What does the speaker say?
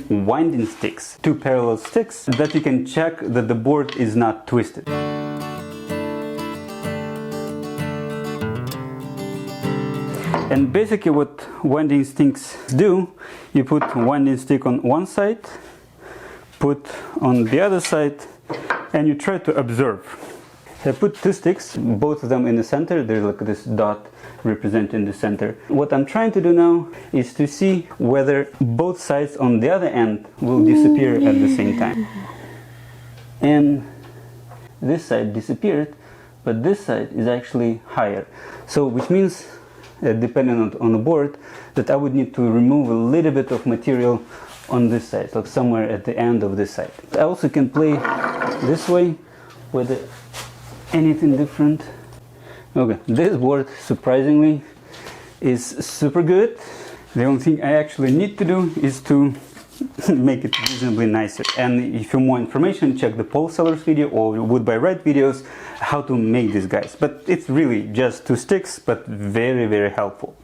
winding sticks, two parallel sticks that you can check that the board is not twisted. And basically what winding sticks do, you put winding stick on one side, put on the other side, and you try to observe. I put two sticks, both of them in the center. There's like this dot representing the center. What I'm trying to do now is to see whether both sides on the other end will disappear at the same time. And this side disappeared, but this side is actually higher. So which means, depending on the board, that I would need to remove a little bit of material on this side, like somewhere at the end of this side. I also can play this way with anything different. Okay, this board surprisingly is super good. The only thing I actually need to do is to make it reasonably nicer. And if you want more information, check the pole sellers video or wood by right videos how to make these guys. But it's really just two sticks, but very, very helpful.